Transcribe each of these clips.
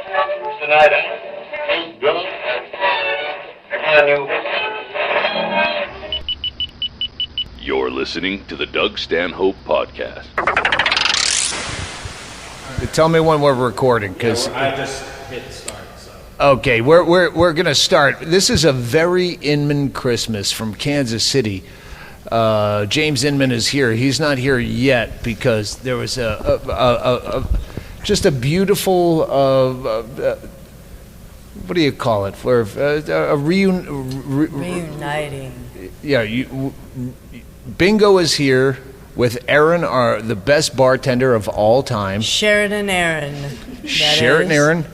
Tonight, You're listening to the Doug Stanhope Podcast. Tell me when we're recording, because I just hit start. So. Okay, we're gonna start. This is a very Inman Christmas from Kansas City. James Inman is here. He's not here yet because there was just a beautiful what do you call it? For a reuniting. Yeah, Bingo is here with Aaron, the best bartender of all time. Sheridan Aaron. Aaron.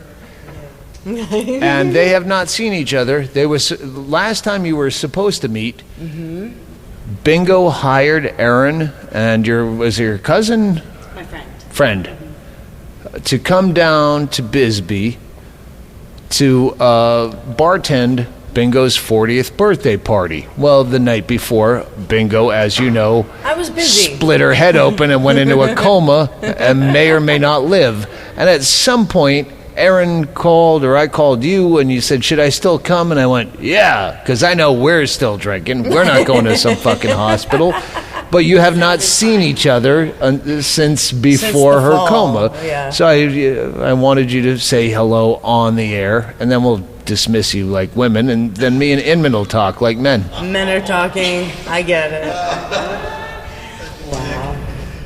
And they have not seen each other. Last time you were supposed to meet. Mm-hmm. Bingo hired Aaron and was your cousin? My friend. To come down to Bisbee to bartend Bingo's 40th birthday party. Well, the night before, Bingo, as you know, I was busy. Split her head open and went into a coma and may or may not live. And at some point, Aaron called, or I called you, and you said, should I still come? And I went, yeah, because I know we're still drinking. We're not going to some fucking hospital. But you have not seen each other since before her coma. Yeah. So I wanted you to say hello on the air, and then we'll dismiss you like women, and then me and Inman will talk like men. Men are talking. I get it. Wow.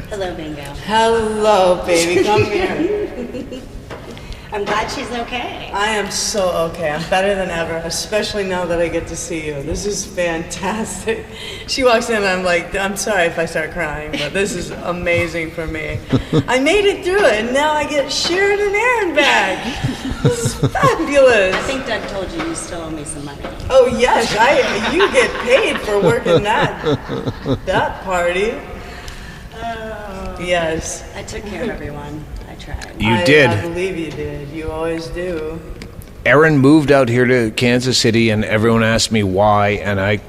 Hello, Bingo. Hello, baby. Come here. I'm glad she's okay. I am so okay. I'm better than ever, especially now that I get to see you. This is fantastic. She walks in and I'm like, I'm sorry if I start crying, but this is amazing for me. I made it through it, and now I get Sheridan and Aaron back. This is fabulous. I think Doug told you still owe me some money. Oh, yes. You get paid for working that party. Yes. I took care of everyone. I tried. You did. I believe you did. You always do. Aaron moved out here to Kansas City, and everyone asked me why, and I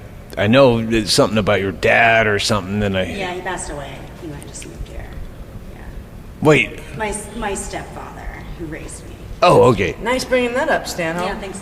know it's something about your dad or something. Yeah, he passed away. He might just moved here. Yeah. Wait. My stepfather, who raised me. Oh, okay. Nice bringing that up, Stanhope. Yeah, thanks.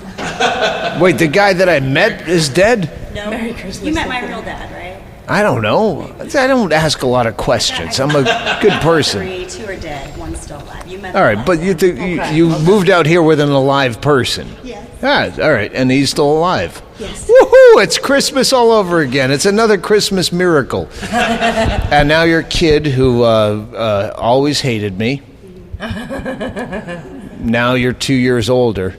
Wait, the guy that I met is dead? No. Merry Christmas. You met my real dad, right? I don't know. I don't ask a lot of questions. I'm a good person. Two are dead. One's still alive. You met. All right, but you moved out here with an alive person. Yes. Ah, all right, and he's still alive. Yes. Woohoo! It's Christmas all over again. It's another Christmas miracle. And now your kid, who always hated me. Now you're 2 years older.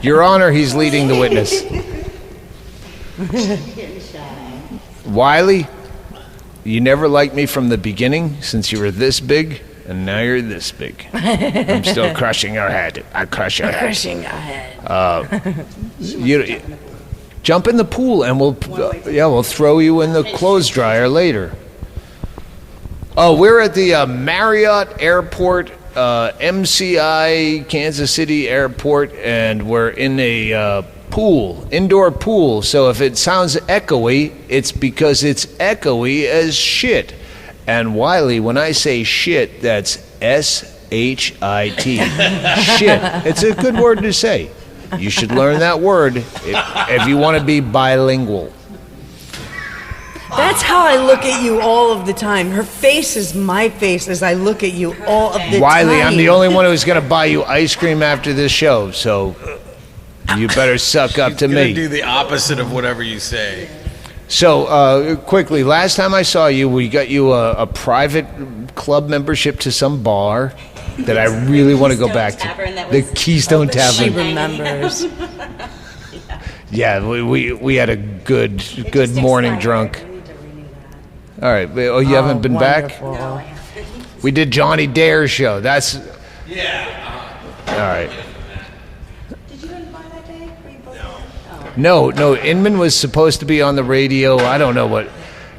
Your Honor, he's leading the witness. Wiley, you never liked me from the beginning since you were this big, and now you're this big. I'm still crushing your head. I crush your head. Crushing your head. You jump in the pool, and we'll throw you in the clothes dryer later. Oh, we're at the Marriott Airport. MCI Kansas City Airport, and we're in a indoor pool. So if it sounds echoey, it's because it's echoey as shit. And Wiley, when I say shit, that's SHIT. Shit. It's a good word to say. You should learn that word if you want to be bilingual. That's how I look at you all of the time. Her face is my face as I look at you all of the time. Wiley, I'm the only one who's going to buy you ice cream after this show, so you better suck up to me. Do the opposite of whatever you say. So, quickly, last time I saw you, we got you a private club membership to some bar that I really want to go back to. The Keystone Tavern. She remembers. Yeah, we had a good morning drunk. All right. Oh, you haven't been wonderful. No, I back? haven't. We did Johnny Dare's show. That's... Yeah. All right. Did you go to the bar that day? Were you both there? Oh. No, Inman was supposed to be on the radio. I don't know what...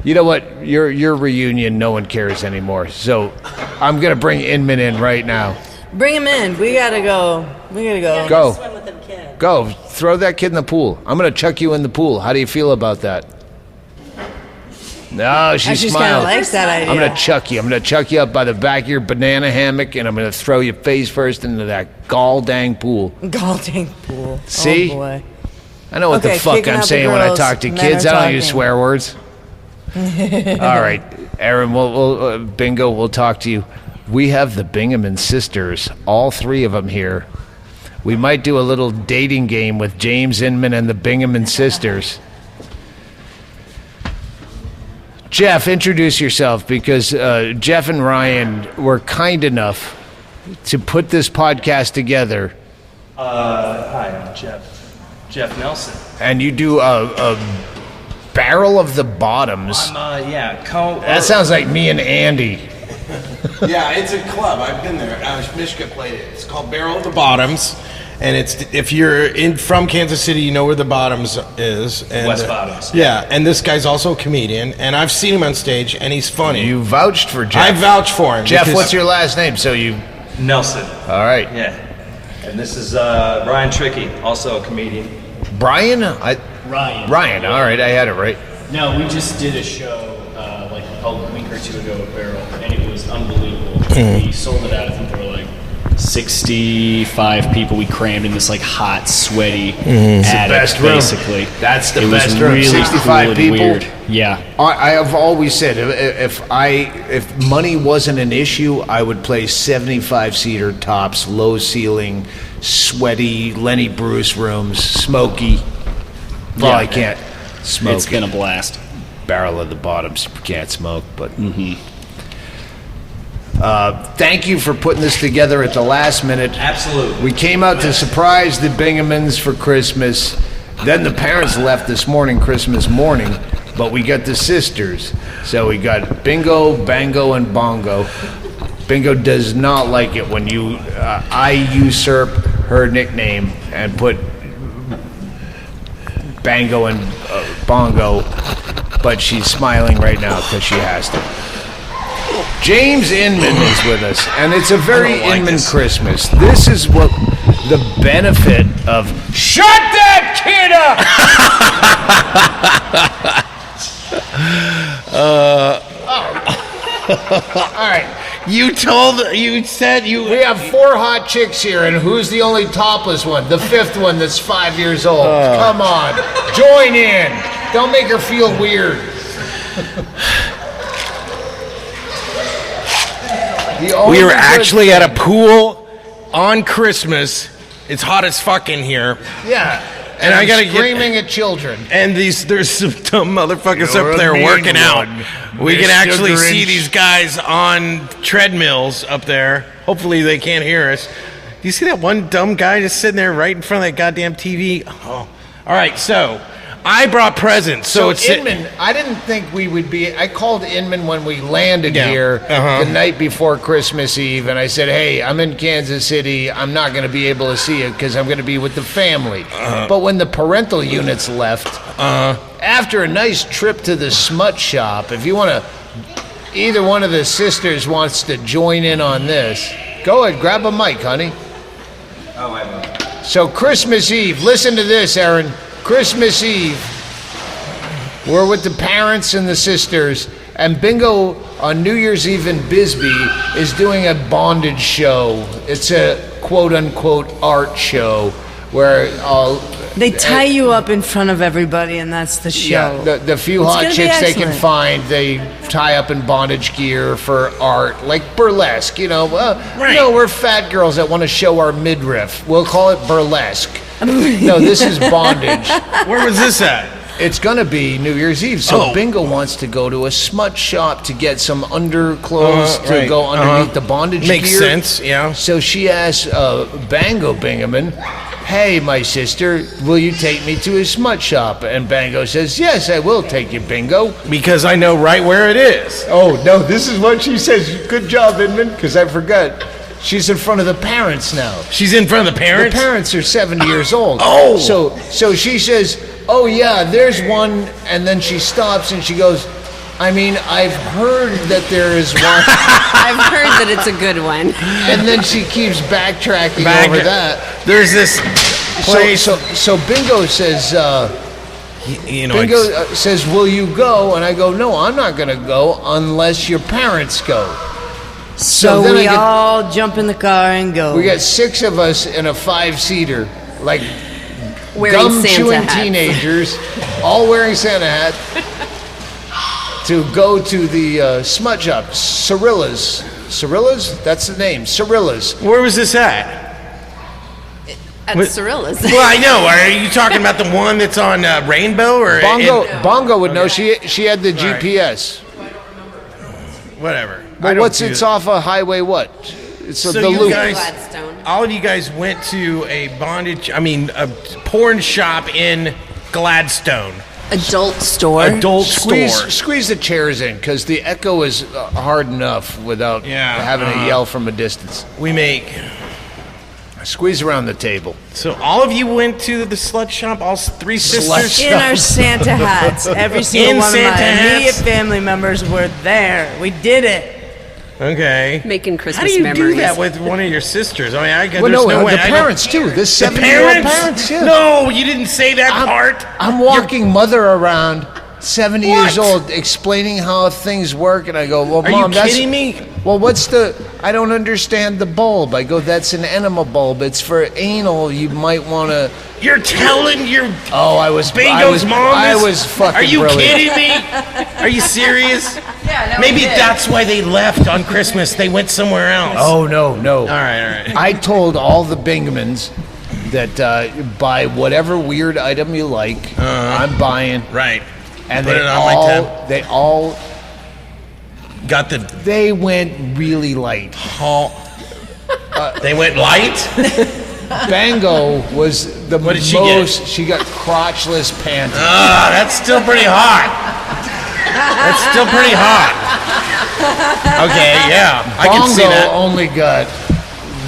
You know what? Your reunion, no one cares anymore. So I'm going to bring Inman in right now. Bring him in. We gotta go. Yeah, Go. swim with them kid. Go. Throw that kid in the pool. I'm going to chuck you in the pool. How do you feel about that? No, she She kind of smiled. likes that idea. I'm gonna chuck you. I'm gonna chuck you up by the back of your banana hammock, and I'm gonna throw you face first into that gall dang pool. Galding pool. See? Oh, boy. I know what Okay, the fuck kicking I'm out the saying when I girls. talk to Men kids. are I don't use talking. swear words. All right, Aaron. We'll Bingo. We'll talk to you. We have the Bingaman sisters, all three of them here. We might do a little dating game with James Inman and the Bingaman sisters. Jeff, introduce yourself, because Jeff and Ryan were kind enough to put this podcast together. Hi, I'm Jeff Nelson. And you do a Barrel of the Bottoms. That sounds like me and Andy. Yeah, it's a club. I've been there. Mishka played it. It's called Barrel of the Bottoms. And it's if you're from Kansas City, you know where the Bottoms is. And, West Bottoms. Yeah, and this guy's also a comedian, and I've seen him on stage, and he's funny. You vouched for Jeff. I vouch for him. Jeff, because- what's your last name? So you... Nelson. All right. Yeah. And this is Ryan Tricky, also a comedian. Brian? Ryan. Ryan, all right, I had it right. No, we just did a show like a week or two ago at Barrel, and it was unbelievable. We sold it out. I think there were like 65 people. We crammed in this like hot, sweaty attic, best room. basically. That's the it best was room. Really 65 cool and people? Weird. Yeah. I have always said if money wasn't an issue, I would play 75-seater tops, low ceiling, sweaty Lenny Bruce rooms, smoky. Well, Yeah. I can't smoke. It's been a blast. Barrel of the Bottoms. Can't smoke, but. Thank you for putting this together at the last minute. Absolutely. We came out to surprise the Bingamans for Christmas. Then the parents left this morning, Christmas morning, but we got the sisters. So we got Bingo, Bango, and Bongo. Bingo does not like it when I usurp her nickname and put Bango and Bongo, but she's smiling right now because she has to. James Inman is with us, and it's a very Inman Christmas. This is what the benefit of shut that kid up! All right. You said you... We have 4 hot chicks here, and who's the only topless one? The 5th one that's 5 years old. Come on. Join in. Don't make her feel weird. We were actually at a pool on Christmas. It's hot as fuck in here. Yeah. And I gotta screaming at children. And there's some dumb motherfuckers You're up a there mean working out. one, We can Mr. actually see Grinch. these guys on treadmills up there. Hopefully they can't hear us. Do you see that one dumb guy just sitting there right in front of that goddamn TV? Oh. All right, so I brought presents. So it's Inman, I didn't think we would be. I called Inman when we landed Yeah. here Uh-huh. the night before Christmas Eve, and I said, "Hey, I'm in Kansas City. I'm not going to be able to see you because I'm going to be with the family." But when the parental units left, after a nice trip to the smut shop, if you want to, either one of the sisters wants to join in on this, go ahead, grab a mic, honey. Oh, I know. So Christmas Eve, listen to this, Aaron. Christmas Eve, we're with the parents and the sisters, and Bingo on New Year's Eve in Bisbee is doing a bondage show. It's a quote-unquote art show where They tie you up in front of everybody, and that's the show. the few It's hot gonna be chicks they can excellent. find, they tie up in bondage gear for art, like burlesque. You know, we're fat girls that want to show our midriff. We'll call it burlesque. No, this is bondage. Where was this at? It's going to be New Year's Eve, so Oh. Bingo wants to go to a smut shop to get some underclothes to right. go underneath the bondage Makes gear. sense, yeah. So she asks Bango Bingaman, "Hey, my sister, will you take me to a smut shop?" And Bango says, "Yes, I will take you, Bingo." Because I know right where it is. Oh, no, this is what she says. Good job, Inman, because I forgot. She's in front of the parents now. She's in front of the parents? The parents are 70 years old. Oh. So she says, "Oh yeah, there's one," and then she stops and she goes, "I mean, I've heard that there is one," I've heard that it's a good one. and then she keeps backtracking over that. There's this place. So Bingo says, Bingo says, "Will you go?" And I go, "No, I'm not going to go unless your parents go." So then we all jump in the car and go. We got 6 of us in a 5-seater, like Wearing gum-chewing Santa hats. teenagers, all wearing Santa hats, to go to the smut shop, Cirilla's. Cirilla's? That's the name, Cirilla's. Where was this at? At Cirilla's. Well, I know. Are you talking about the one that's on Rainbow or Bongo would know. She had the GPS. Whatever. Well, it's off a highway? What? It's So the you loop. guys, Gladstone. all of you guys went to a porn shop in Gladstone. Adult store. Adult store. Squeeze the chairs in, because the echo is hard enough without having to yell from a distance. We make. Squeeze around the table. So all of you went to the slut shop, all 3 sisters? In our Santa hats. Every single one of my immediate family members were there. We did it. Okay. Making Christmas How do you memories. do that with one of your sisters? I mean, Well, there's no, no way. the parents too. The The 70-year-old parents? parents. Yeah. No, you didn't say that part. I'm walking mother around, 70 years old, explaining how things work, and I go, "Well, Are Mom, you kidding me? Well, I don't understand the bulb." I go, "That's an enema bulb. It's for anal. You might want to." You're telling your Bingo's mom I this? was fucking Are you brilliant. kidding me? Are you serious? Yeah, no, Maybe we did. that's why they left on Christmas. They went somewhere else. Oh, no. All right. I told all the Bingamans that buy whatever weird item you like, I'm buying. Right. And Put it on my tab. They went really light. They went light? Bango was the What did most. she get? She got crotchless panties. That's still pretty hot. Okay, yeah. I can see Bongo that. only got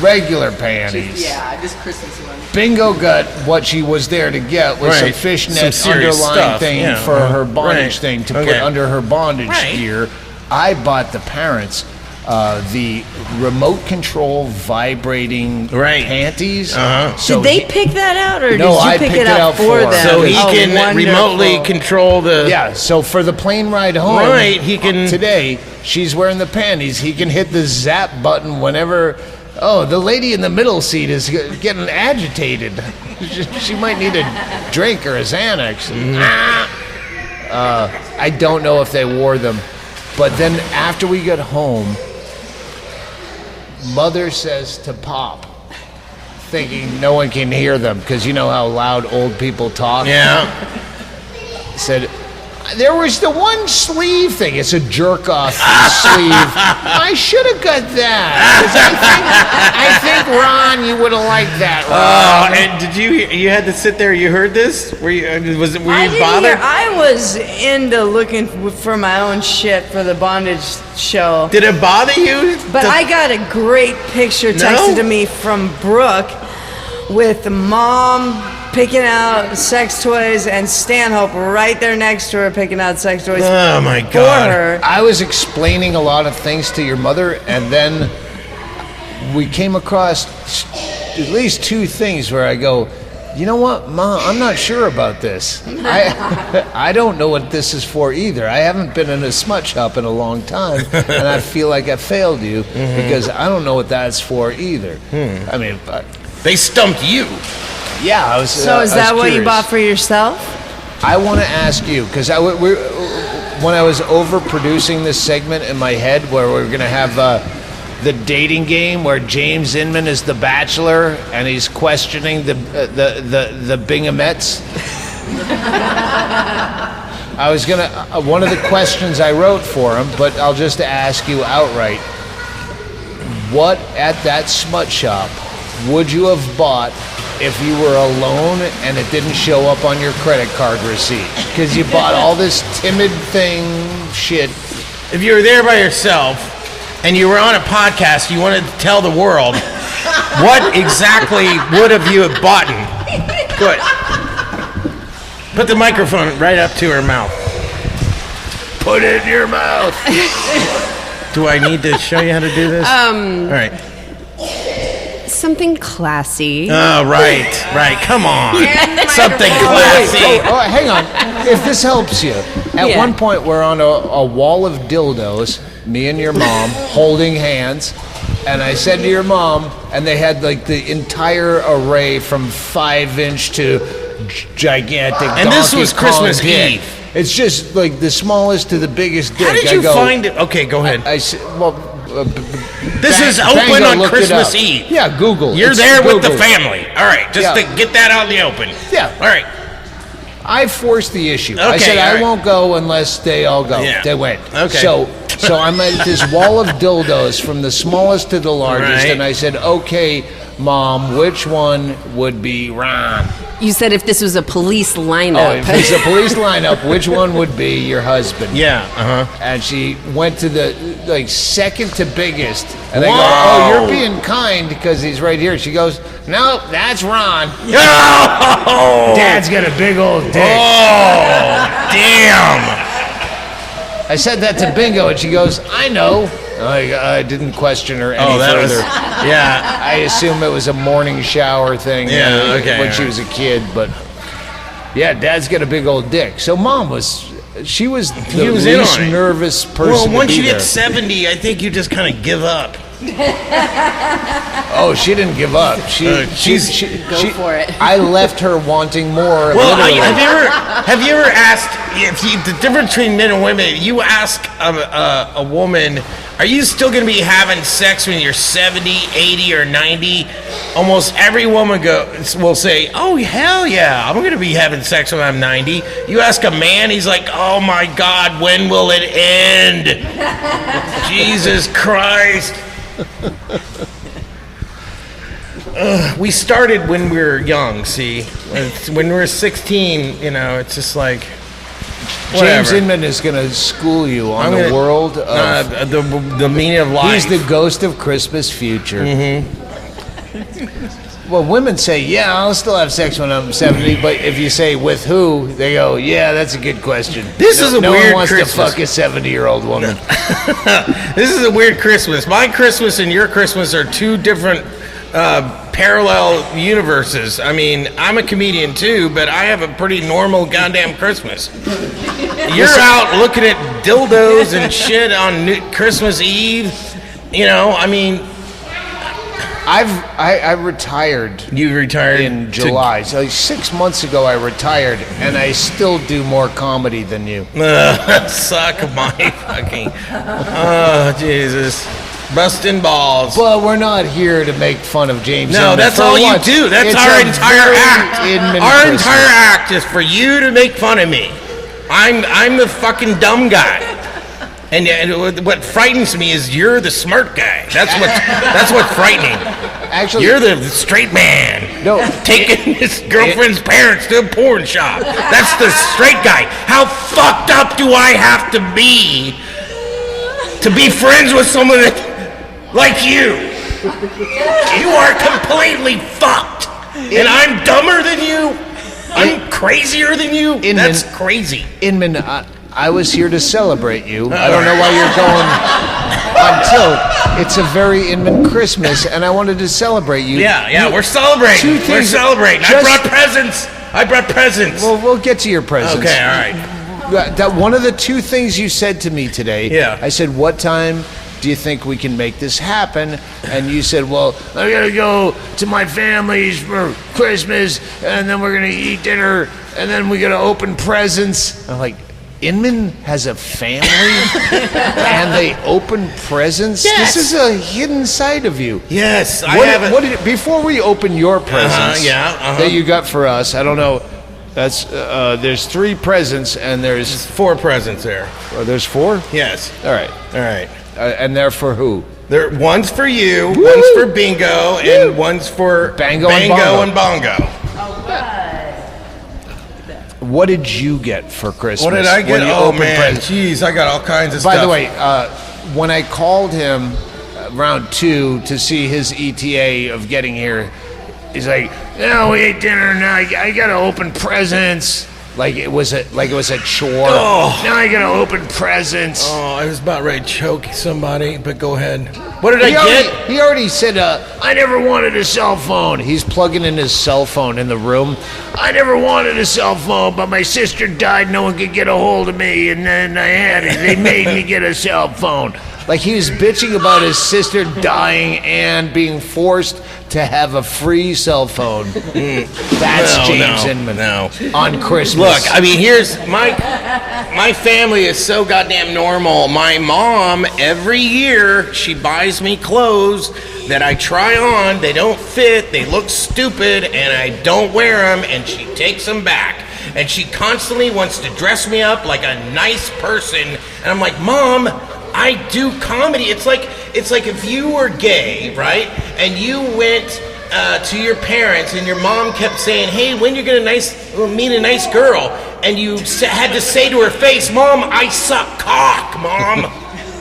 regular panties. just Christmas one. Bingo got what she was there to get was some Right. fishnet Some serious underlying stuff, thing yeah. for her bondage Right. thing to Okay. put under her bondage Right. gear. I bought the parents the remote control vibrating panties. So Did they pick that out, or No, did you I pick picked it it out out for for them? So he Oh, can remotely wonderful. control the... Yeah, so for the plane ride home, Right, he can- today, she's wearing the panties. He can hit the zap button whenever. Oh, the lady in the middle seat is getting agitated. She might need a drink or a Xanax. I don't know if they wore them. But then after we got home, Mother says to Pop, thinking no one can hear them, because you know how loud old people talk. Yeah. Said, there was the one sleeve thing. It's a jerk off sleeve. I should have got that. 'Cause I think Ron, you would have liked that, Ron. And did you had to sit there, you heard this? Were you I bothered? didn't hear. I was into looking for my own shit for the bondage show. Did it bother you? But I got a great picture texted to me from Brooke with Mom picking out sex toys and Stanhope right there next to her picking out sex toys Oh my for God. her. I was explaining a lot of things to your mother, and then we came across at least 2 things where I go, you know what, Mom, I'm not sure about this. I don't know what this is for either. I haven't been in a smut shop in a long time, and I feel like I failed you because I don't know what that's for either. I mean, They stumped you. yeah, I was. So is that what you curious. bought for yourself? I want to ask you, because when I was overproducing this segment in my head, where we're going to have the dating game, where James Inman is the bachelor and he's questioning the Bingamettes. I was gonna one of the questions I wrote for him, but I'll just ask you outright: what at that smut shop would you have bought if you were alone and it didn't show up on your credit card receipt? Because you bought all this timid shit. If you were there by yourself and you were on a podcast, you wanted to tell the world, what exactly would have you have bought? Good. Put the microphone right up to her mouth. Put it in your mouth. Do I need to show you how to do this? All right. something classy. Oh, right. Come on. Something classy. Oh, hang on. If this helps you, at one point we're on a wall of dildos, me and your mom holding hands, and I said to your mom, and they had like the entire array from 5-inch to gigantic. And this was Christmas Eve. It's just like the smallest to the biggest dick. How did you find it? Okay, go ahead. I said, well, this is open Bango on looked it Christmas up. Eve. Yeah, Google. You're It's there with the Google. family. All right, just to get that out in the open. Yeah. All right. I forced the issue. I Okay, said all I right. won't go unless they all go. Yeah. They went. Okay. So I'm at this wall of dildos from the smallest to the largest, Right. and I said, "Okay, Mom, which one would be Ron?" You said if this was a police Oh, lineup. if it's a police lineup, which one would be your husband? Yeah. And she went to the second to biggest, and I Whoa. go, "Oh, you're being kind because he's right here." She goes, "No, that's Ron. Oh, Dad's got a big old dick." damn. I said that to Bingo, and she goes, "I know." I didn't question her any further. Yeah. I assume it was a morning shower thing Okay, when she was a kid, but yeah, Dad's got a big old dick. So Mom was the was in least on it. nervous person Well, to once be you there. get 70, I think you just kind of give up. Oh, she didn't give up. Go for it. I left her wanting more. Well, literally. have you ever asked the difference between men and women? You ask a woman, "Are you still going to be having sex when you're 70, 80, or 90?" Almost every woman will say, "Oh hell yeah, I'm going to be having sex when I'm 90." You ask a man, he's like, "Oh my God, when will it end?" Jesus Christ. We started when we were young, see? When we were 16, it's just like, whatever. James Inman is going to school you on the world of... the meaning of life. He's the ghost of Christmas future. Mm-hmm. Well, women say, "Yeah, I'll still have sex when I'm 70," but if you say "with who," they go, "Yeah, that's a good question." This is a no weird one wants Christmas. to fuck a 70-year-old woman. This is a weird Christmas. My Christmas and your Christmas are two different parallel universes. I mean, I'm a comedian too, but I have a pretty normal goddamn Christmas. You're out looking at dildos and shit on Christmas Eve. I mean... I retired. You retired in July. So 6 months ago, I retired, and I still do more comedy than you. Suck my fucking... Oh, Jesus. Busting balls. But we're not here to make fun of James. No, Inman. that's For all once, you do. That's it's our a entire very act. Inman Our Christmas. entire act is for you to make fun of me. I'm the fucking dumb guy. And what frightens me is you're the smart guy. That's what's frightening. Actually, You're the straight man. No. Taking his girlfriend's parents to a porn shop. That's the straight guy. How fucked up do I have to be friends with someone like you? You are completely fucked. And I'm dumber than you? I'm crazier than you? Inman, That's crazy. Inman, I was here to celebrate you. I don't know why you're going on tilt. It's a very Inman Christmas, and I wanted to celebrate you. Yeah, we're celebrating. We're celebrating. I brought presents. Well, we'll get to your presents. Okay, all right. That one of the two things you said to me today. Yeah. I said, "What time do you think we can make this happen?" And you said, "Well, I gotta go to my family's for Christmas, and then we're gonna eat dinner, and then we're gonna open presents." I'm like, Inman has a family, and they open presents. Yes. This is a hidden side of you. Yes, I What, have it. what did, before we open your presents that you got for us, I don't know. That's there's 3 presents, and there's 4 presents there. there's 4. Yes. All right. And they're for who? One's for you, Woo! one's for Bingo, and one's for Bango and Bongo. What did you get for Christmas? What did I get? when you Oh opened man, presents? jeez, I got all kinds of By stuff. the way, when I called him round 2 to see his ETA of getting here, he's like, "No, we ate dinner now. I got to open presents." Like it was a chore. Oh. Now I gotta open presents. Oh, I was about ready to choke somebody, but go ahead. What did I get? He already said, I never wanted a cell phone. He's plugging in his cell phone in the room. I never wanted a cell phone, but my sister died. No one could get a hold of me, and then I had it. They made me get a cell phone. Like he was bitching about his sister dying and being forced to have a free cell phone. That's James Inman on Christmas. Look, I mean, here's my family is so goddamn normal. My mom, every year, she buys me clothes that I try on. They don't fit, they look stupid, and I don't wear them, and she takes them back. And she constantly wants to dress me up like a nice person. And I'm like, Mom, I do comedy. It's like if you were gay, right? And you went to your parents and your mom kept saying, hey, when you're gonna meet a nice girl? And you had to say to her face, Mom, I suck cock, Mom.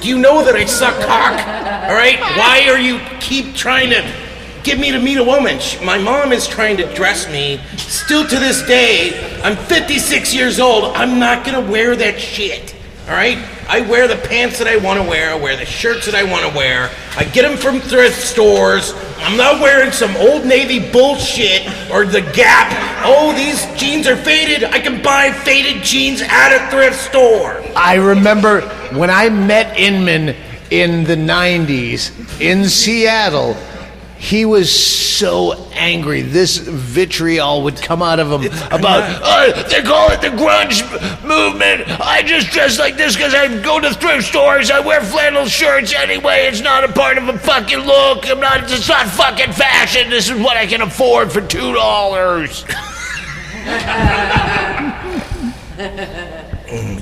Do you know that I suck cock? All right? Why are you keep trying to get me to meet a woman? My mom is trying to dress me. Still to this day, I'm 56 years old. I'm not gonna wear that shit. All right? I wear the pants that I want to wear. I wear the shirts that I want to wear. I get them from thrift stores. I'm not wearing some Old Navy bullshit or the Gap. Oh, these jeans are faded. I can buy faded jeans at a thrift store. I remember when I met Inman in the 90s in Seattle, he was so angry. This vitriol would come out of him about, they call it the grunge movement. I just dress like this because I go to thrift stores. I wear flannel shirts anyway. It's not a part of a fucking look. It's not fucking fashion. This is what I can afford for $2.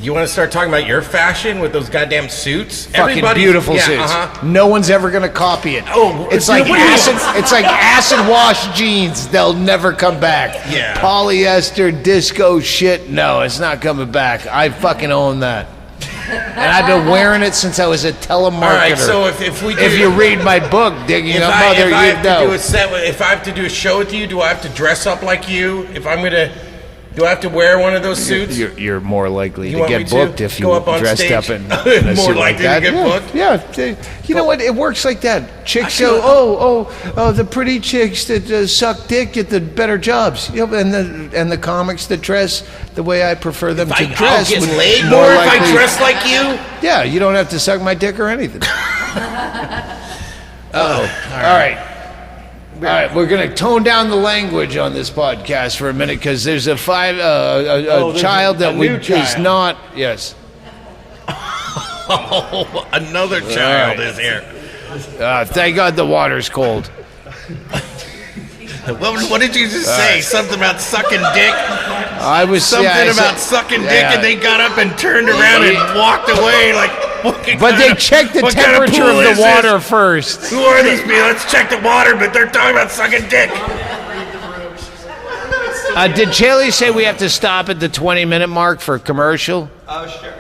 You want to start talking about your fashion with those goddamn suits? Fucking beautiful suits. No one's ever gonna copy it. Oh, it's like acid. It's like acid wash jeans. They'll never come back. Yeah. Polyester disco shit. No, it's not coming back. I fucking own that. And I've been wearing it since I was a telemarketer. All right, so if you read my book, Digging Up Mother, if I have to do a show with you, do I have to dress up like you? Do I have to wear one of those suits? You're more likely to get booked if you dressed up in a more suit likely like that. to get booked? Yeah. You know what? It works like that. Chicks go, the pretty chicks that suck dick get the better jobs. You know, and the comics that dress the way I prefer them to dress. I'll get laid more if I dress like you? Yeah, you don't have to suck my dick or anything. All right. All right, we're going to tone down the language on this podcast for a minute because there's a child that is not. Yes. Oh, another child is here. Thank God the water's cold. What did you just say? Something about sucking dick? I was about sucking dick, and they got up and turned around and walked away like. But they checked the temperature of the water first. Who are these people? Let's check the water, but they're talking about sucking dick. Did Chaille say we have to stop at the 20-minute mark for a commercial? Oh, sure.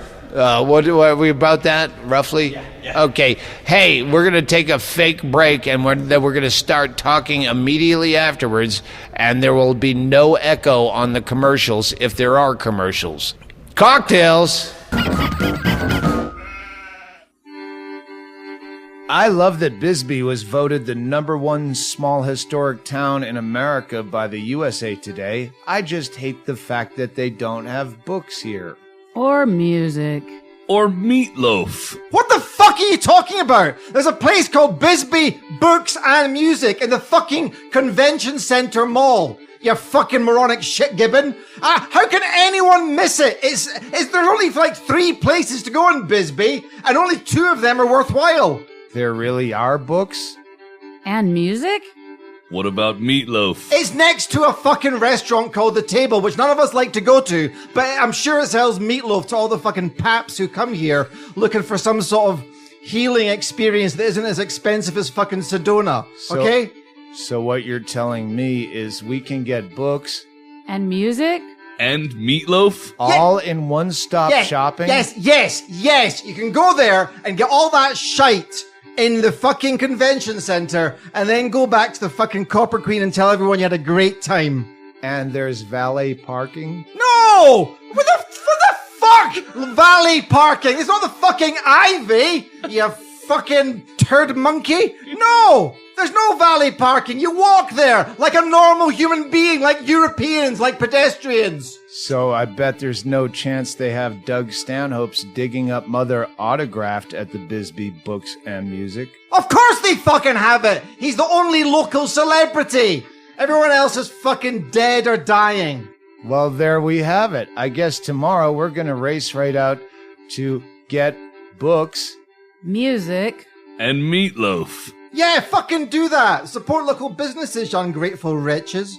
What are we about that, roughly? Yeah. Okay. Hey, we're going to take a fake break, and then we're going to start talking immediately afterwards, and there will be no echo on the commercials if there are commercials. Cocktails! I love that Bisbee was voted the #1 small historic town in America by the USA Today. I just hate the fact that they don't have books here. Or music. Or meatloaf. What the fuck are you talking about? There's a place called Bisbee Books and Music in the fucking Convention Center Mall. You fucking moronic shit gibbon. How can anyone miss it? There's only like 3 places to go in Bisbee, and only 2 of them are worthwhile. There really are books? And music? What about meatloaf? It's next to a fucking restaurant called The Table, which none of us like to go to, but I'm sure it sells meatloaf to all the fucking paps who come here looking for some sort of healing experience that isn't as expensive as fucking Sedona, okay? So what you're telling me is we can get books... And music? And meatloaf? All in one-stop shopping? Yes. You can go there and get all that shite in the fucking convention center and then go back to the fucking Copper Queen and tell everyone you had a great time. And there's valet parking? No! No! What the fuck? Valley parking. It's not the fucking Ivy, you fucking turd monkey. No! There's no valley parking. You walk there like a normal human being, like Europeans, like pedestrians. So I bet there's no chance they have Doug Stanhope's Digging Up Mother autographed at the Bisbee Books and Music. Of course they fucking have it. He's the only local celebrity. Everyone else is fucking dead or dying. Well, there we have it. I guess tomorrow we're going to race right out to get books, music, And meatloaf. Yeah, fucking do that. Support local businesses, you ungrateful wretches.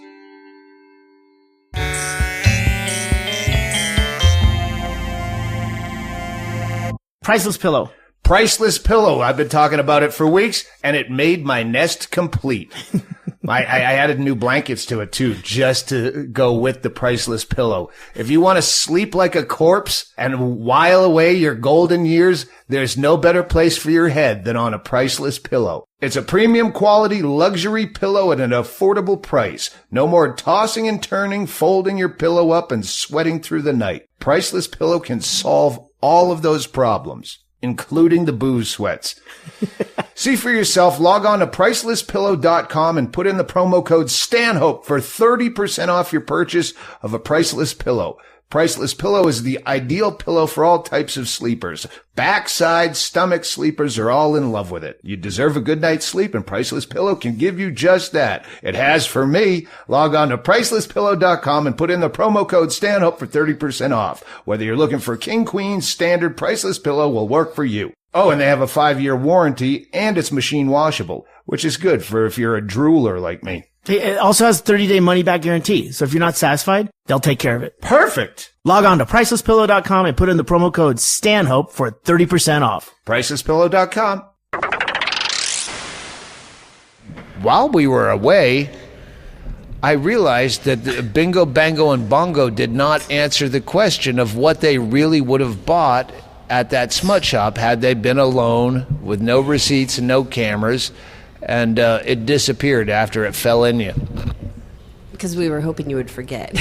Priceless Pillow. Priceless Pillow. I've been talking about it for weeks, and it made my nest complete. I added new blankets to it, too, just to go with the Priceless Pillow. If you want to sleep like a corpse and while away your golden years, there's no better place for your head than on a Priceless Pillow. It's a premium quality luxury pillow at an affordable price. No more tossing and turning, folding your pillow up and sweating through the night. Priceless Pillow can solve all of those problems, including the booze sweats. See for yourself. Log on to pricelesspillow.com and put in the promo code Stanhope for 30% off your purchase of a Priceless Pillow. Priceless Pillow is the ideal pillow for all types of sleepers. Backside, stomach sleepers are all in love with it. You deserve a good night's sleep, and Priceless Pillow can give you just that. It has for me. Log on to pricelesspillow.com and put in the promo code Stanhope for 30% off. Whether you're looking for king, queen, standard, Priceless Pillow will work for you. Oh, and they have a 5-year warranty, and it's machine washable, which is good for if you're a drooler like me. It also has 30-day money-back guarantee, so if you're not satisfied, they'll take care of it. Perfect. Log on to pricelesspillow.com and put in the promo code Stanhope for 30% off. Pricelesspillow.com. While we were away, I realized that the Bingo, Bango, and Bongo did not answer the question of what they really would have bought at that smut shop had they been alone with no receipts and no cameras, and it disappeared after it fell in you. Because we were hoping you would forget.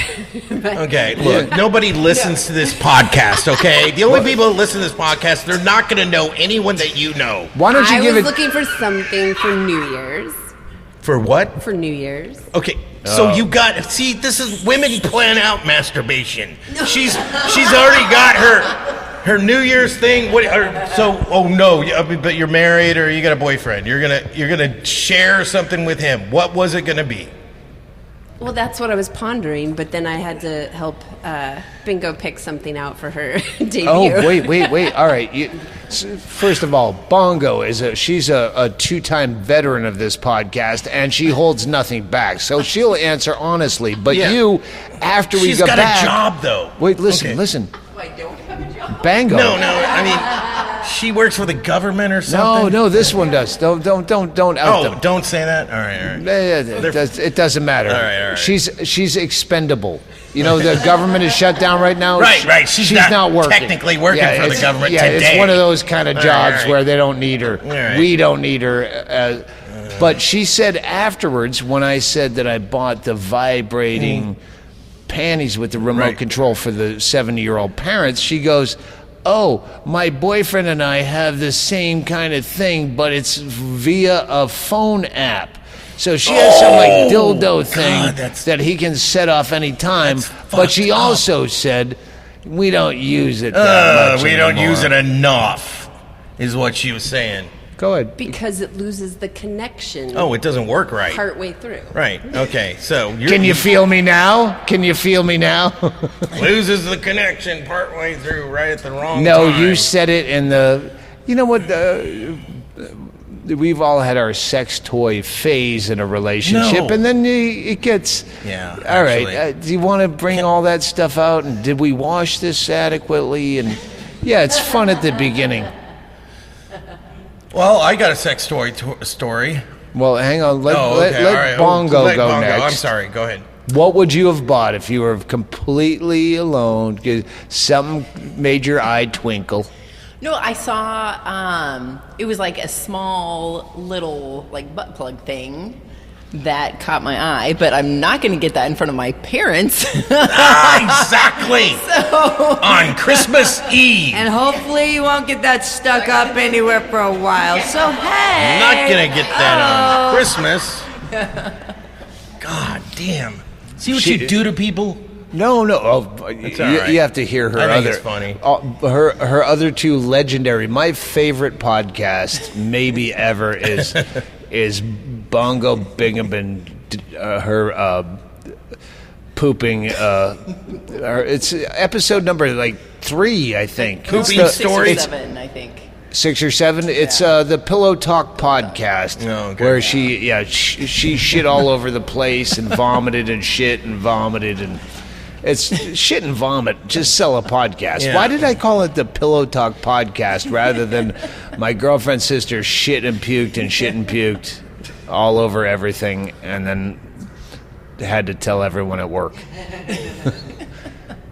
Okay, look, nobody listens to this podcast, okay? The only people that listen to this podcast, they're not going to know anyone that you know. Why don't you give it... I was looking for something for New Year's. For what? For New Year's. Okay, so you got... See, this is women plan out masturbation. No. She's already got her New Year's thing. But you're married or you got a boyfriend. You're gonna share something with him. What was it gonna be? Well, that's what I was pondering, but then I had to help Bingo pick something out for her debut. Oh, wait. All right. First of all, Bongo she's a 2-time veteran of this podcast, and she holds nothing back. So she'll answer honestly. But you, after we go back... She's got a job, though. Wait, listen. I don't have a job. Bango. No, I mean, she works for the government or something. No, this one does. Don't out them. Don't say that. All right. It doesn't matter. All right. She's expendable. You know, the government is shut down right now. Right. She's not working. Technically working for the government today. It's one of those kind of jobs where they don't need her. Right. We don't need her. But she said afterwards, when I said that I bought the vibrating panties with the remote control for the 70-year-old parents, she goes, "Oh, my boyfriend and I have the same kind of thing, but it's via a phone app. So she has some dildo thing that he can set off any time." But she also said, "We don't use it that much we don't anymore." use it enough, is what she was saying. Go ahead. Because it loses the connection. Oh, it doesn't work right. Partway through. Right. Okay. So Can you feel me now? Can you feel me now? Loses the connection partway through, right at the wrong time. No, you said it in the... You know what? We've all had our sex toy phase in a relationship, and then it gets... Yeah. All right. Do you want to bring all that stuff out? And did we wash this adequately? And yeah, it's fun at the beginning. Well, I got a sex story. Well, hang on. Let right. Bongo Let go Bongo. next. I'm sorry. Go ahead. What would you have bought if you were completely alone? Something made your eye twinkle. No, I saw, it was like a small little like butt plug thing. that caught my eye, but I'm not going to get that in front of my parents. Exactly. On Christmas Eve. And hopefully you won't get that stuck up anywhere for a while. So, hey. I'm not going to get that on Christmas. God damn. See what you do to people? No. Oh, you have to hear her I think other. it's funny. Her other two legendary. My favorite podcast, maybe ever, is Bango Bongo. Her pooping. It's episode number 3, I think. Pooping story. 6 or 7, I think. 6 or 7. It's the Pillow Talk podcast, where she shit all over the place and vomited and shit and vomited and it's shit and vomit. Just sell a podcast. Yeah. Why did I call it the Pillow Talk podcast rather than my girlfriend's sister shit and puked all over everything and then had to tell everyone at work?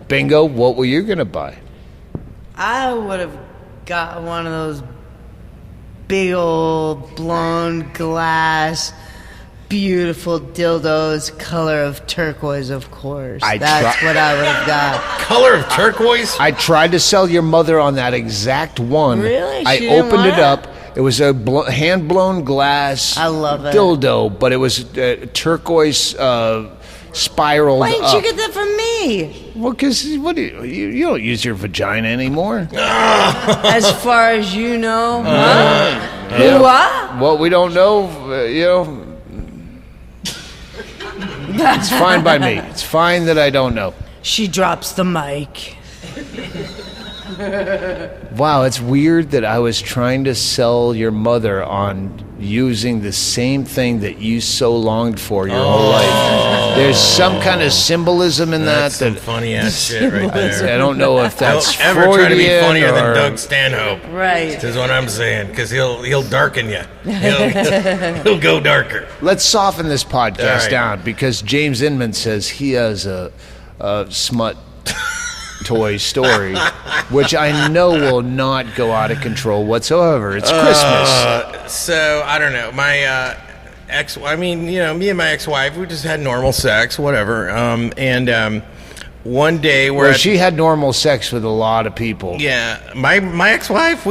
Bingo, what were you gonna buy? I would have got one of those big old blown glass, beautiful dildos, color of turquoise, of course. That's what I would have got. Color of turquoise? I tried to sell your mother on that exact one. Really? I She didn't opened want it up. It was a hand-blown glass. I love it. Dildo, but it was turquoise spiraled Why didn't up. you get that from me? Well, because you don't use your vagina anymore. As far as you know, huh? What? Well, we don't know, It's fine by me. It's fine that I don't know. She drops the mic. Wow, it's weird that I was trying to sell your mother on using the same thing that you so longed for your whole life. There's some kind of symbolism in That's that. some funny ass shit right there. I don't know if that's Don't ever try to be Freudian funnier than or- Doug Stanhope. Right. Is what I'm saying, because he'll darken you. He'll go darker. Let's soften this podcast All right. down because James Inman says he has a smut toy story, which I know will not go out of control whatsoever. It's Christmas. So I don't know. My me and my ex-wife, we just had normal sex, whatever. One day She had normal sex with a lot of people. Yeah, my ex-wife,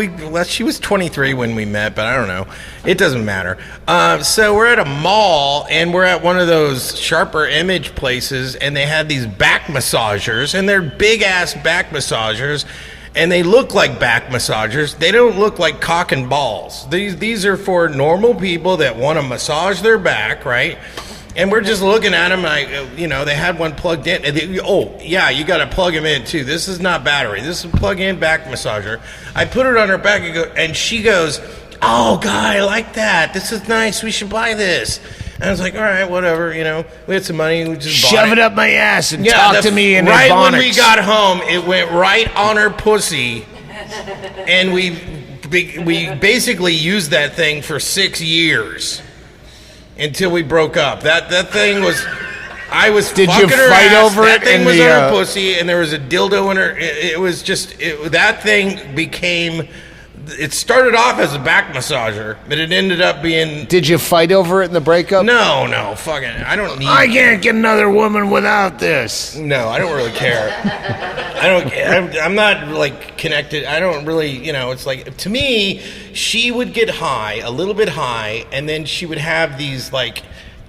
she was 23 when we met, but I don't know. It doesn't matter. So we're at a mall, and we're at one of those sharper image places, and they had these back massagers, and they're big-ass back massagers, and they look like back massagers. They don't look like cock and balls. These are for normal people that want to massage their back, right? And we're just looking at them. They had one plugged in. And you got to plug them in too. This is not battery. This is a plug-in back massager. I put it on her back and she goes, "Oh, God, I like that. This is nice. We should buy this." And I was like, "All right, whatever." We had some money. We just bought Shove it up my ass and talk to me in right Ebonics. when we got home, it went right on her pussy, and we basically used that thing for 6 years. Until we broke up. That thing was... I was Did fucking you her fight ass. over that it thing in was the, on her pussy, and there was a dildo in her... It was just... that thing became... It started off as a back massager, but it ended up being... Did you fight over it in the breakup? No, fucking... I don't need... I can't get another woman without this. No, I don't really care. I'm not, connected. I don't really, it's like... To me, she would get high, a little bit high, and then she would have these,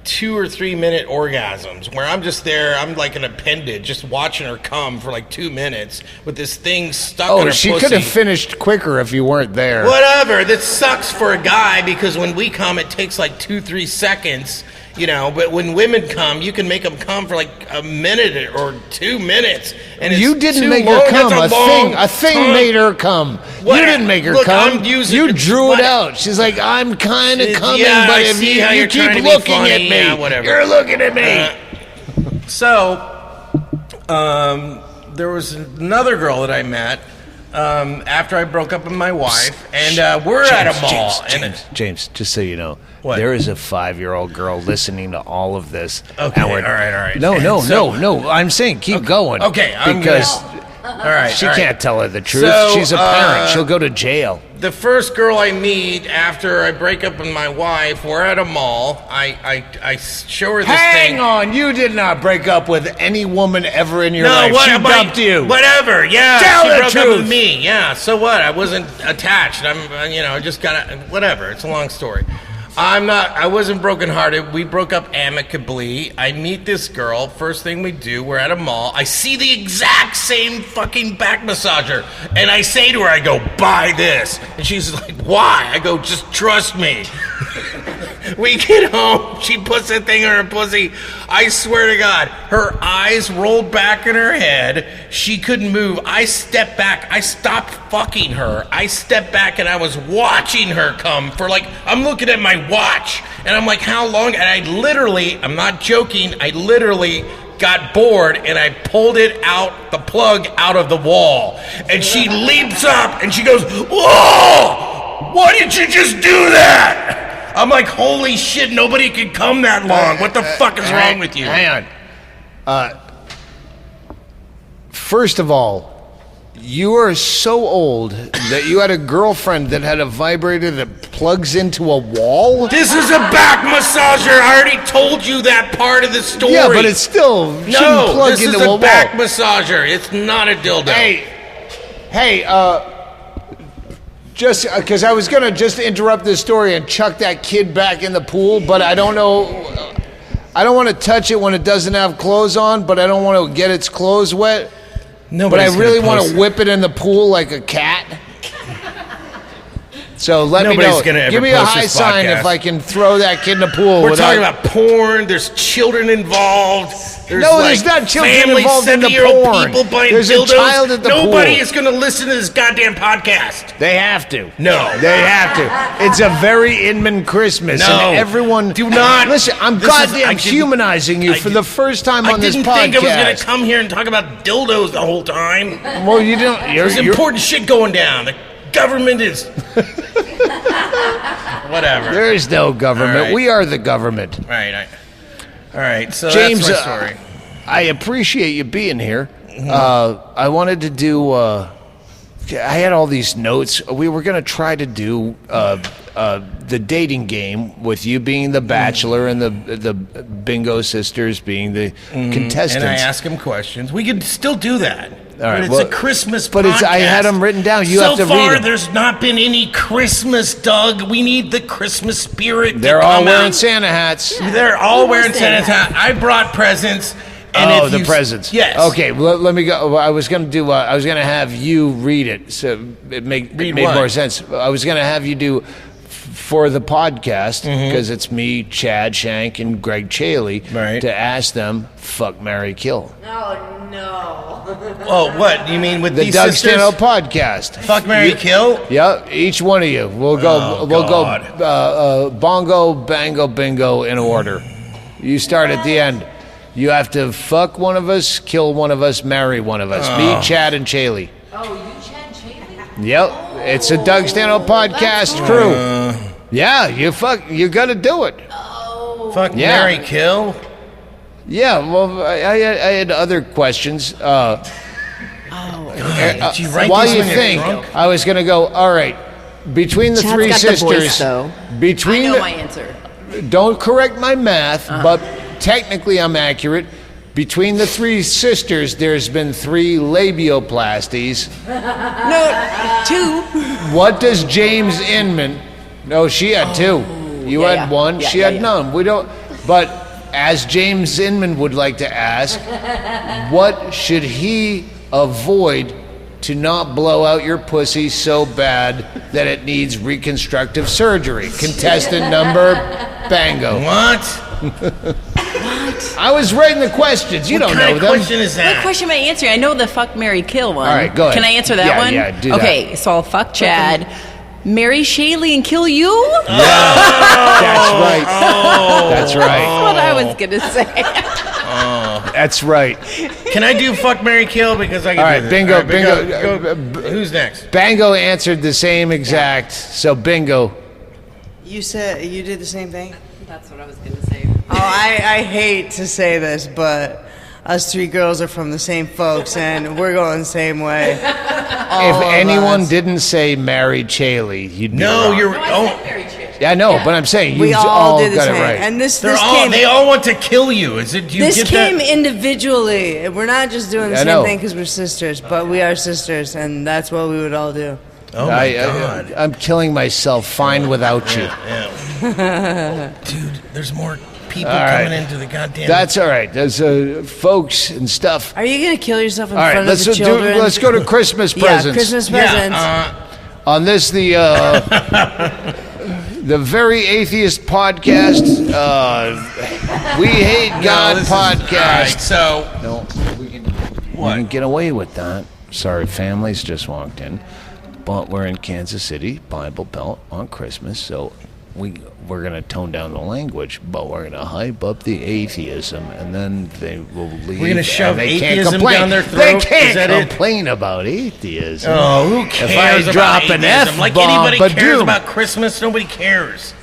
2 or 3 minute orgasms where I'm just there, I'm like an appendage, just watching her come for 2 minutes with this thing stuck in her she pussy. could have finished quicker if you weren't there. Whatever. That sucks for a guy because when we come, it takes 2-3 seconds, But when women come, you can make them come for a minute or 2 minutes. And You it's didn't too make long. her come. That's A thing made her come. What? You didn't make her Look, come. I'm using You it- drew what? it out. She's like, I'm kind of coming, Yeah, but I if see how you you're keep trying to be looking funny. at me, Yeah, whatever. you're looking at me. There was another girl that I met after I broke up with my wife, and we're at a mall. James, just so you know, What? there is a 5-year-old girl listening to all of this. Okay, and all right. No. I'm saying keep going. Okay, because All right. She can't tell her the truth. So, She's a parent. She'll go to jail. The first girl I meet after I break up with my wife, we're at a mall. I show her this thing. Hang on, you did not break up with any woman ever in your No, life. what? She dumped you. Whatever. Yeah, Tell she the broke up truth. with me. Yeah. So what? I wasn't attached. I just got whatever. It's a long story. I wasn't brokenhearted. We broke up amicably. I meet this girl. First thing we do, we're at a mall. I see the exact same fucking back massager. And I say to her, I go, buy this. And she's like, why? I go, just trust me. We get home. She puts that thing in her pussy. I swear to God, her eyes rolled back in her head. She couldn't move. I stepped back. I stopped fucking her. I stepped back and I was watching her come for I'm looking at my watch. And I'm like, how long? And I'm not joking, I literally got bored and I pulled the plug out of the wall. And she leaps up and she goes, whoa! Why did you just do that? I'm like, holy shit, nobody can come that long. What the fuck is wrong with you? Hang on. First of all, you are so old that you had a girlfriend that had a vibrator that plugs into a wall? This is a back massager. I already told you that part of the story. Yeah, but it's still shouldn't plug this into is a a wall. back massager. It's not a dildo. Hey, just because I was going to just interrupt this story and chuck that kid back in the pool, but I don't know. I don't want to touch it when it doesn't have clothes on, but I don't want to get its clothes wet. But I really want to whip it in the pool like a cat. So let me know. Give me a high sign if I can throw that kid in the pool. We're talking about porn. There's children involved. There's not children involved in the porn. People buying There's dildos. a child at the pool. Nobody is going to listen to this goddamn podcast. They have to. No. They have to. It's a very Inman Christmas. No. And everyone... Do not. Listen, I'm humanizing you for the first time on this podcast. I didn't think I was going to come here and talk about dildos the whole time. Well, you don't... There's important shit going down. The government is... Whatever. There is no government. Right. We are the government. Right. All right, so James, that's my story. I appreciate you being here. Mm-hmm. I wanted to do... I had all these notes. We were going to try to do the dating game with you being the bachelor and the Bingo sisters being the contestants. And I ask them questions. We could still do that. All right, but it's a Christmas but podcast. I had them written down. You have to read them. So far, there's not been any Christmas, Doug. We need the Christmas spirit. They're all wearing Santa hats. Yeah. They're all wearing Santa hats. I brought presents. And the presents. Yes. Okay. Let me go. I was going to do. I was going to have you read it, so it made more sense. I was going to have you do for the podcast because it's me, Chad Shank, and Greg Chaille to ask them fuck, marry, kill. Oh no. Oh, what you mean with the these Doug sisters? Stanhope podcast? Fuck, marry, kill. Yeah, each one of you. We'll go. Go bongo, bango, bingo in order. You start at the end. You have to fuck one of us, kill one of us, marry one of us. Me, Chad, and Chaille. Oh, you Chad Chaille? Yep, it's a Doug Stanhope podcast crew. Yeah, you got to do it. Oh. Fuck, marry, kill. Yeah, well, I had other questions. Did you write while these you when you're think, drunk? I was going to go. All right, between the Chad's three got sisters, the voice, though. between I know the, my answer. Don't correct my math, but technically I'm accurate. Between the three sisters, there's been 3 labioplasties. No, 2. What does James Inman? No, she had 2. You had 1. Yeah, she had none. We don't. But as James Inman would like to ask, what should he avoid to not blow out your pussy so bad that it needs reconstructive surgery? Contestant number Bango. What? I was writing the questions. You don't know them. What question is that? What question am I answering? I know the fuck, marry, kill one. All right, go ahead. Can I answer that one? Yeah, do that. Okay, so I'll fuck Chad, marry Chaille, and kill you? Yeah, that's right. That's right. That's what I was going to say. That's right. Can I do fuck, marry, kill? Because I can All right, do this. bingo, All right, bingo. Who's next? Bango answered the same exact. So bingo. You said you did the same thing? That's what I was going to say. Oh, I hate to say this, but us three girls are from the same folks, and we're going the same way. If anyone didn't say marry Chaille, you'd be wrong. Yeah, I know, but I'm saying you we all did the got same. it right. And they all want to kill you. Is it? This came individually. We're not just doing the same thing because we're sisters, but we are sisters, and that's what we would all do. Oh my God! I'm killing myself. Fine without you. Dude, there's more people coming into the goddamn. That's all right. There's folks and stuff. Are you gonna kill yourself in all front right, of the children? Let's go to Christmas presents. Yeah, Christmas presents. On this, the Very Atheist Podcast, We Hate God Podcast. All right, so we can get away with that. Sorry, families just walked in. But we're in Kansas City, Bible Belt on Christmas, so we're going to tone down the language, but we're going to hype up the atheism, and then they will leave. We're going to shove atheism down their throat? They can't complain about atheism. Oh, who cares if I drop about an atheism? Like anybody cares about Christmas? Nobody cares.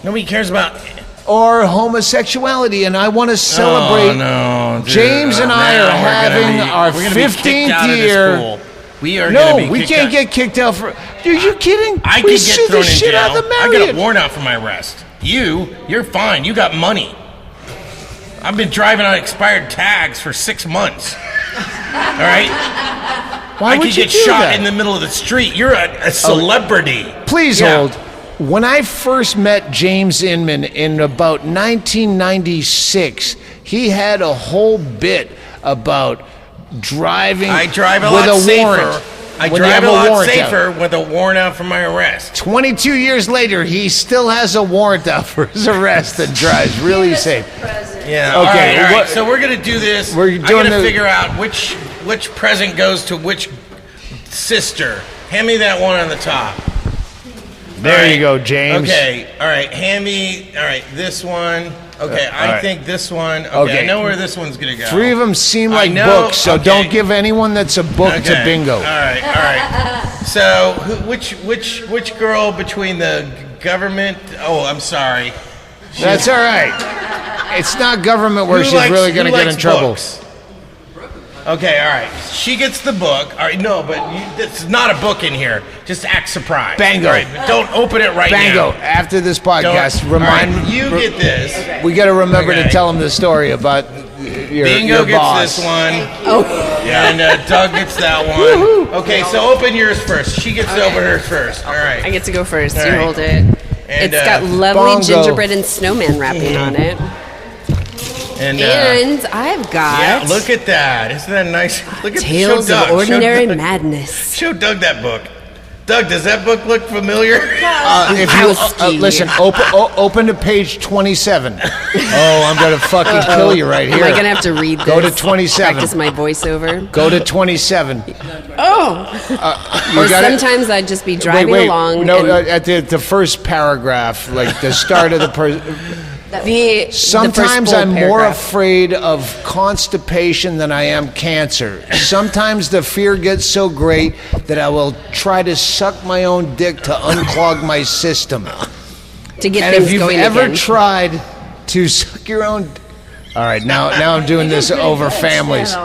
Nobody cares about... Or homosexuality, and I want to celebrate. Oh, no, dude. James and I are having our 15th year. We are we can't get kicked out for. Are you kidding? I we can get thrown in jail. Out of the I Marriott. got a warrant out for my arrest. You're fine. You got money. I've been driving on expired tags for 6 months. All right. Why would I could get shot in the middle of the street. You're a celebrity. Please hold. When I first met James Inman in about 1996, he had a whole bit about driving. I drive a with lot a safer. warrant. I drive a lot safer with a warrant out for my arrest. 22 years later, he still has a warrant out for his arrest and drives really safe. Yeah. Okay. All right. So we're gonna do this. We're doing I gotta figure out which present goes to which sister. Hand me that one on the top. There you go, James. Okay. All right. Hand me. All right. This one. Okay. I think this one. Okay. I know where this one's gonna go. 3 of them seem like books, so don't give anyone that's a book to bingo. All right. All right. So which girl between the government? Oh, I'm sorry. That's all right. It's not government where she's really going to get in trouble. Books? Okay, all right. She gets the book. All right, no, but it's not a book in here. Just act surprised. Bango. All right, don't open it right now. Bango. After this podcast, remind me. You get this. We got to remember to tell them the story about your Bingo boss. gets this one. Oh. And Doug gets that one. Woo-hoo. Okay, so open yours first. She gets to open hers first. All right. I get to go first. All You right. hold it. And, it's got lovely Bongo. gingerbread and snowman wrapping on it. And I've got... Yeah, look at that. Isn't that nice? Look at Tales show Doug. of Ordinary Show Doug. Madness. Show Doug that book. Doug, does that book look familiar? If you listen, open to page 27. Oh, I'm gonna fucking kill you right here. Am I gonna have to read this? Go to 27. Practice my voiceover. Go to 27. Oh. Or sometimes I'd just be driving along. No, at the first paragraph, like the start of the. Sometimes I'm more afraid of constipation than I am cancer. Sometimes the fear gets so great that I will try to suck my own dick to unclog my system. To get and things if you've going ever again. tried to suck your own... All right, now I'm doing this over families.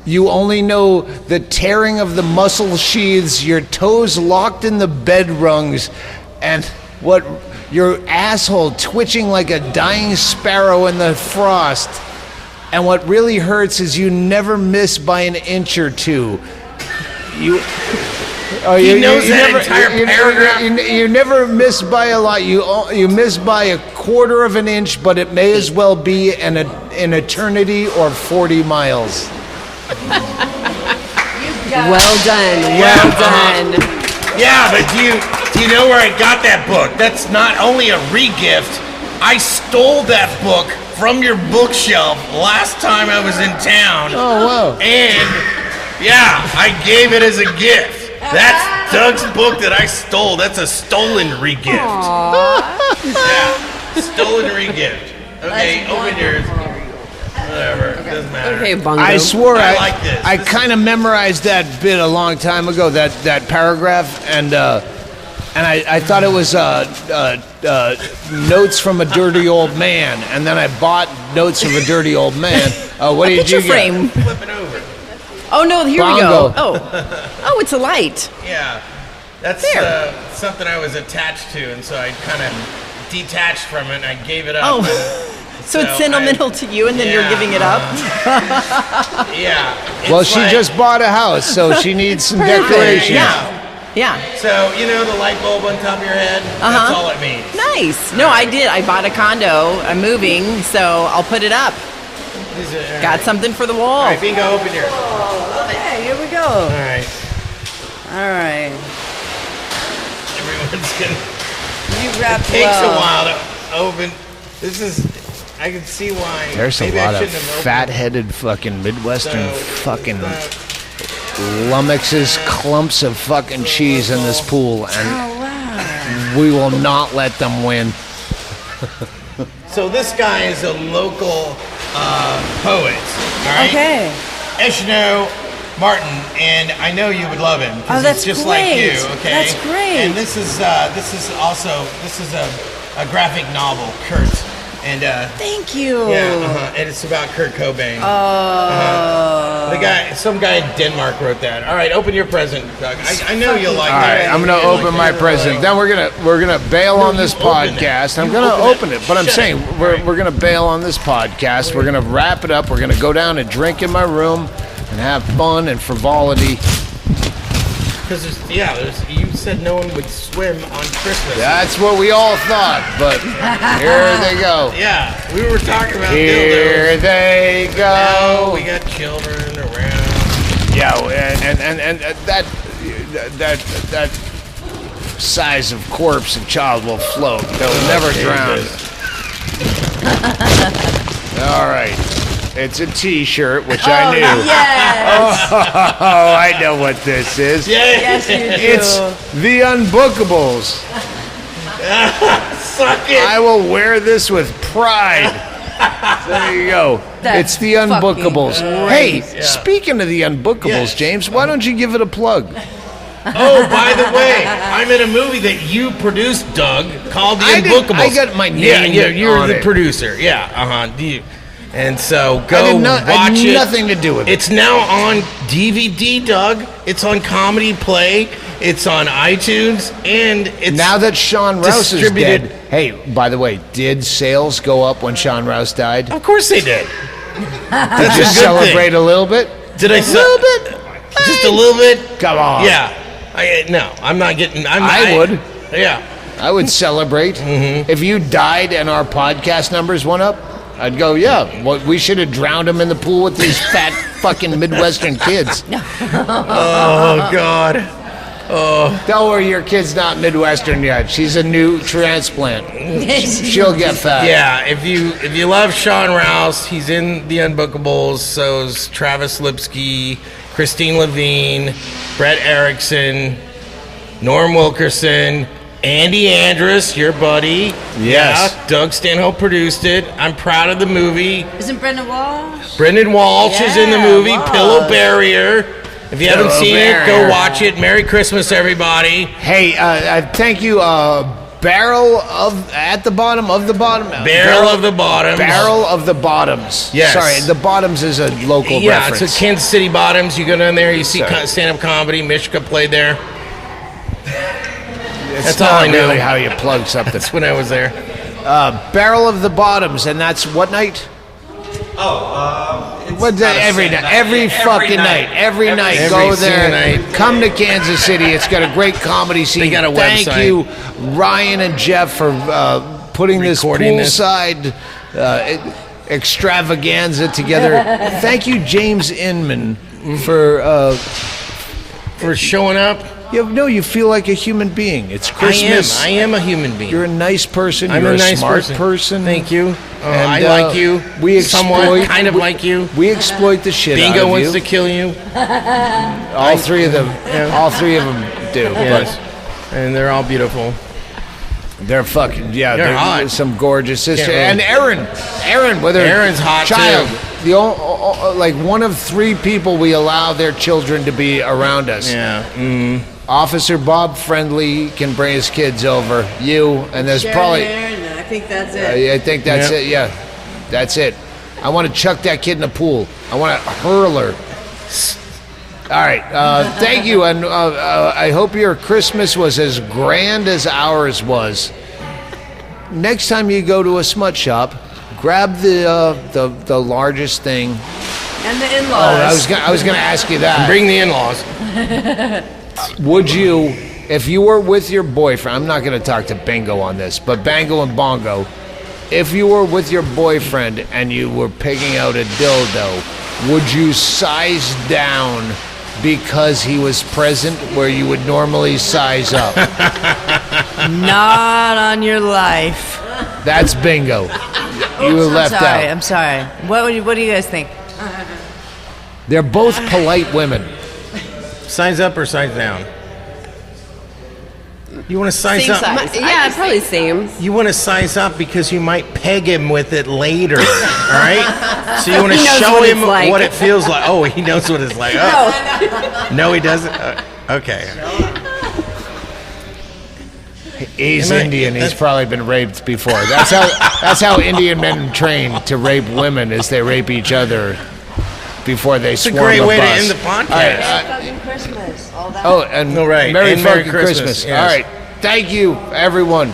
You only know the tearing of the muscle sheaths, your toes locked in the bed rungs, and what... your asshole twitching like a dying sparrow in the frost. And what really hurts is you never miss by an inch or two. He knows that entire paragraph. You never miss by a lot. You miss by a quarter of an inch, but it may as well be an eternity or 40 miles. Well done. Well done. Yeah, but do you know where I got that book? That's not only a re-gift. I stole that book from your bookshelf last time I was in town. Oh, wow. And, yeah, I gave it as a gift. That's Doug's book that I stole. That's a stolen re-gift. Yeah, stolen re-gift. Okay, open yours. Whatever, it doesn't matter. Okay, Bongo. I swore I like this. I kind of memorized that bit a long time ago, that paragraph, and and I thought it was Notes from a Dirty Old Man, and then I bought Notes from a Dirty Old Man. What did you Picture frame. get? Flip it over. Oh no, here Bongo. we go. Oh, it's a light. Yeah. That's something I was attached to, and so I kind of detached from it, and I gave it up. Oh, so it's sentimental to you, and then you're giving it up? Yeah. Well, she just bought a house, so she needs some decorations. Yeah. So, you know the light bulb on top of your head? That's all it means. Nice. No, I did. I bought a condo. I'm moving, so I'll put it up. Got something for the wall. All right, Bingo, open yours. Okay, here we go. All right. All right. Everyone's gonna. You wrap It takes well. a while to open. This is. I can see why. There's a Maybe I lot of shouldn't have opened fat-headed fucking Midwestern So, fucking lummoxes, clumps of fucking cheese in this pool, and we will not let them win. So this guy is a local poet. All right. Okay. Eshno Martin, and I know you would love him. 'Cause Oh, that's he's just like great. you. Okay. That's great. And this is a graphic novel, Kurt. And Thank you. yeah, and it's about Kurt Cobain. Oh. Some guy in Denmark wrote that. All right, open your present, Doug. I know you'll like it. All right, I'm gonna open my present. Then we're gonna bail on this podcast. I'm gonna open it, but I'm saying we're gonna bail on this podcast. We're gonna wrap it up. We're gonna go down and drink in my room and have fun and frivolity. Because you said no one would swim on Christmas. That's what we all thought, but here they go. Yeah, we were talking about Here dildos. they go. Now we got children around. Yeah, and that size of corpse and child will float. They'll never drown. All right. It's a T-shirt, which I knew. Yes. Oh, I know what this is. Yes, you do. It's the Unbookables. Suck it. I will wear this with pride. There you go. That's it's the Unbookables. fucking Hey, great. speaking of the Unbookables, James, why don't you give it a plug? Oh, by the way, I'm in a movie that you produced, Doug, called The Unbookables. I got my name Yeah, you're on the it. producer. Yeah, And so go I watch had it. nothing to do with it. It's now on DVD, Doug. It's on Comedy Play. It's on iTunes, and it's Now that Sean Rouse is distributed- dead. Hey, by the way, did sales go up when Sean Rouse died? Of course they did. That's Did you a good celebrate thing. a little bit? Did I? A little bit? Just a little bit. Come on. Yeah. No, I'm not getting. I would. Yeah. I would celebrate. If you died and our podcast numbers went up, I'd go, yeah, well, we should have drowned him in the pool with these fat fucking Midwestern kids. Oh, God. Oh. Don't worry, your kid's not Midwestern yet. She's a new transplant. She'll get fat. Yeah, if you love Sean Rouse, he's in The Unbookables. So's Travis Lipsky, Christine Levine, Brett Erickson, Norm Wilkerson, Andy Andrus, your buddy. Yes. Yeah, Doug Stanhope produced it. I'm proud of the movie. Isn't Brendan Walsh? Brendan Walsh is in the movie. Walsh. Pillow Barrier. If you haven't Pillow seen it, Barrier. go watch it. Merry Christmas, everybody. Hey, thank you, Barrel of at the bottom of the bottom. Barrel of the Bottoms. Barrel of the Bottoms. Yes. Sorry, the Bottoms is a local Yeah, reference. it's a Kansas City Bottoms. You go down there, you see Sorry. stand-up comedy. Mishka played there. It's That's not all I know. really how you plug something. That's when I was there. Barrel of the Bottoms, and that's what night? What day? Every night. Every fucking night. Every night. Every Go single there. night. Come to Kansas City. It's got a great comedy scene. They got a Thank website. you, Ryan and Jeff, for putting Recording this this. poolside extravaganza together. Thank you, James Inman, for showing up. You feel like a human being. It's Christmas. I am a human being. You're a nice person. I'm You're a nice smart person. Thank you. And, I like you. We somewhat, kind of like you. We exploit the shit out Bingo of wants you. to kill you. All three of them. All three of them do. Yes. And they're all beautiful. But they're fucking They're hot. some gorgeous sisters. Can't really- And Aaron with her Aaron's hot, child. too. Like one of three people we allow their children to be around us. Yeah. Officer Bob Friendly can bring his kids over. You and there's probably. I think that's it. I think that's it. Yeah, that's it. I want to chuck that kid in the pool. I want to hurl her. All right. Thank you, and I hope your Christmas was as grand as ours was. Next time you go to a smut shop, grab the largest thing. And the in-laws. Oh, I was gonna ask you that. And bring the in-laws. Would you, if you were with your boyfriend, I'm not going to talk to Bingo on this, but Bango and Bongo, if you were with your boyfriend and you were picking out a dildo, would you size down because he was present where you would normally size up? Not on your life. That's Bingo. You were left out. I'm sorry. What do you guys think? They're both polite women. Size up or size down? You want to size Same up? size. Yeah, probably same. You want to size up because you might peg him with it later, all right? So you want to show him what it feels like. Oh, he knows what it's like. Oh. No, he doesn't. Okay. He's Indian. He's probably been raped before. That's how Indian men train to rape women, is they rape each other before they swarm a bus. It's a great way to end the podcast. Merry fucking Christmas. All that. Oh, and Merry fucking Christmas. Yes. All right. Thank you, everyone.